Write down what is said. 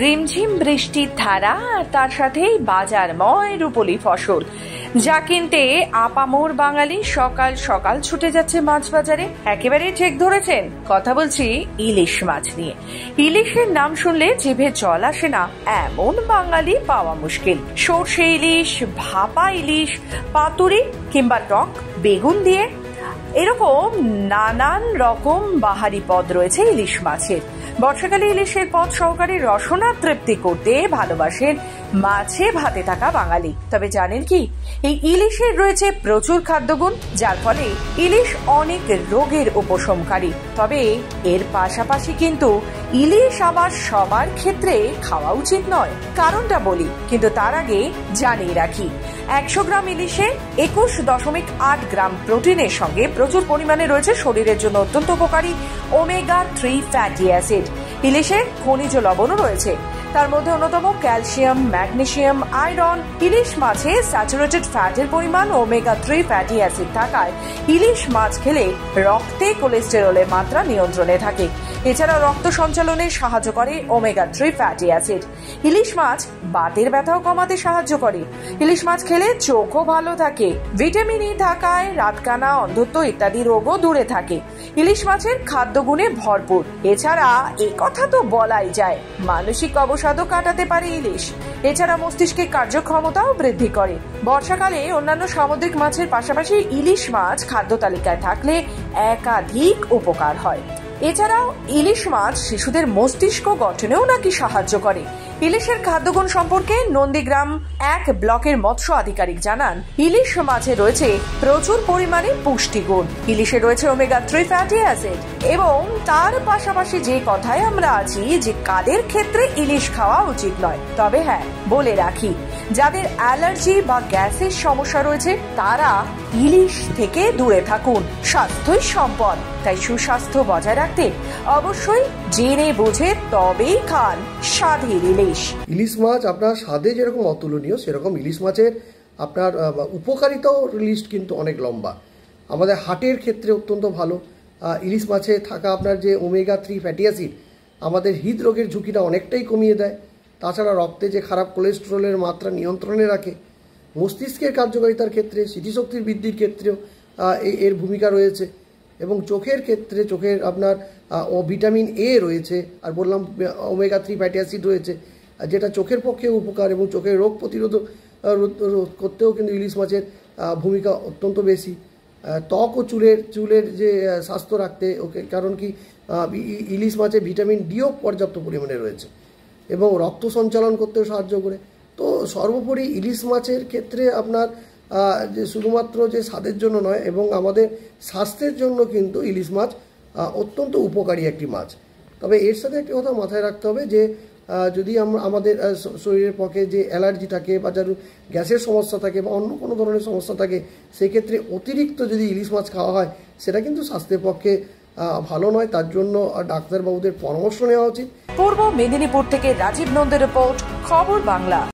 রিমঝিম বৃষ্টির ধারা আর তার সাথেই বাজারময় রুপোলি ফসল, যা কিনতে আপামর বাঙালি সকাল সকাল ছুটে যাচ্ছে মাছ বাজারে। একেবারে ঠিক ধরেছেন, কথা বলছি ইলিশ মাছ নিয়ে। ইলিশের নাম শুনলে জিভে জল আসে না এমন বাঙালি পাওয়া মুশকিল। সর্ষে ইলিশ, ভাপা ইলিশ, পাতুরি কিংবা টক বেগুন দিয়ে এরকম নানান রকম বাহারি পদ রয়েছে ইলিশ মাছের। বর্ষাকালে ইলিশের পদ সহকারে রসনা তৃপ্তি করতে ভালোবাসেন মাছে ভাতে থাকা বাঙালি। তবে জানেন কি, এই ইলিশের রয়েছে প্রচুর খাদ্যগুণ, যার ফলে ইলিশ অনেক রোগের উপশমকারী। তবে এর পাশাপাশি কিন্তু ইলিশ আবার সবার ক্ষেত্রে খাওয়া উচিত নয়। কারণটা বলি, কিন্তু তার আগে জানিয়ে রাখি, 100 গ্রাম ইলিশে 21.8 গ্রাম প্রোটিনের সঙ্গে প্রচুর পরিমাণে রয়েছে শরীরের জন্য অত্যন্ত উপকারী ওমেগা-3 ফ্যাটি অ্যাসিড। ইলিশে খনিজ লবণও রয়েছে, তার মধ্যে অন্যতম ক্যালসিয়াম, ম্যাগনেসিয়াম, আয়রন। ইলিশ মাছে স্যাচুরেটেড ফ্যাটের পরিমাণ ওমেগা-3 ফ্যাটি অ্যাসিড থাকায় ইলিশ মাছ খেলে রক্তে কোলেস্টেরলের মাত্রা নিয়ন্ত্রণে থাকে। এছাড়া রক্ত সঞ্চালনে সাহায্য করে ওমেগা-3 ফ্যাটি অ্যাসিড। ইলিশ মাছ বাতের ব্যথাও কমাতে সাহায্য করে। ইলিশ মাছ খেলে চোখও ভালো থাকে। ভিটামিন ই থাকায় রাতকানা, অন্ধত্ব ইত্যাদি রোগও দূরে থাকে। ইলিশ মাছের খাদ্যগুণে ভরপুর। এছাড়া এই কথা তো বলাই যায়, মানসিক অবসাদও কাটাতে পারে ইলিশ। এছাড়া মস্তিষ্কের কার্যক্ষমতাও বৃদ্ধি করে। বর্ষাকালে অন্যান্য সামুদ্রিক মাছের পাশাপাশি ইলিশ মাছ খাদ্য তালিকায় থাকলে একাধিক উপকার হয়। এছাড়াও ইলিশ মাছ শিশুদের মস্তিষ্ক গঠনেও নাকি সাহায্য করে। ইলিশের খাদ্যগুণ সম্পর্কে নন্দীগ্রাম 1 ব্লকের মৎস্য আধিকারিক জানান, ইলিশ মাছে রয়েছে প্রচুর পরিমাণে পুষ্টিগুণ। ইলিশে রয়েছে ওমেগা-3 ফ্যাটি অ্যাসিড এবং তার পাশাপাশি যে কথায় আমরা আছি যে কাদের ক্ষেত্রে ইলিশ খাওয়া উচিত নয়। তবে হ্যাঁ, বলে রাখি, যাদের অ্যালার্জি বা গ্যাসের সমস্যা রয়েছে তারা ইলিশ থেকে দূরে থাকুন। স্বাস্থ্যই সম্পদ, তাই সুস্বাস্থ্য বজায় রাখতে অবশ্যই জেনে বুঝে তবেই খান স্বাদের ইলিশ। ইলিশ মাছ আপনার স্বাদে যেরকম অতুলনীয়, সেরকম ইলিশ মাছের আপনার উপকারিতাও লিস্ট কিন্তু অনেক লম্বা। আমাদের হার্টের ক্ষেত্রে অত্যন্ত ভালো। ইলিশ মাছে থাকা আপনার যে ওমেগা-3 ফ্যাটি অ্যাসিড আমাদের হৃদরোগের ঝুঁকিটা অনেকটাই কমিয়ে দেয়। তাছাড়া রক্তে যে খারাপ কোলেস্টেরলের মাত্রা নিয়ন্ত্রণে রাখে। মস্তিষ্কের কার্যকারিতার ক্ষেত্রে, স্মৃতিশক্তির বৃদ্ধির ক্ষেত্রেও এর ভূমিকা রয়েছে। এবং চোখের ক্ষেত্রে চোখের আপনার ভিটামিন এ রয়েছে, আর বললাম ওমেগা-3 ফ্যাটি অ্যাসিড রয়েছে, যেটা চোখের পক্ষে উপকার এবং চোখের রোগ প্রতিরোধ করতেও কিন্তু ইলিশ মাছের ভূমিকা অত্যন্ত বেশি। ত্বক ও চুলের যে স্বাস্থ্য রাখতে কারণ কি ইলিশ মাছে ভিটামিন ডিও পর্যাপ্ত পরিমাণে রয়েছে এবং রক্ত সঞ্চালন করতেও সাহায্য করে। তো সর্বোপরি ইলিশ মাছের ক্ষেত্রে আপনার যে শুধুমাত্র যে স্বাদের জন্য নয়, এবং আমাদের স্বাস্থ্যের জন্য কিন্তু ইলিশ মাছ অত্যন্ত উপকারী একটি মাছ। তবে এর সাথে একটি কথা মাথায় রাখতে হবে যে যদি আমাদের শরীরের পক্ষে যে অ্যালার্জি থাকে বা যার গ্যাসের সমস্যা থাকে বা অন্য কোনো ধরনের সমস্যা থাকে, সেক্ষেত্রে অতিরিক্ত যদি ইলিশ মাছ খাওয়া হয় সেটা কিন্তু স্বাস্থ্যের পক্ষে ভালো নয়। তার জন্য ডাক্তারবাবুদের পরামর্শ নেওয়া উচিত। পূর্ব মেদিনীপুর থেকে রাজীব নন্দের রিপোর্ট, খবর বাংলা।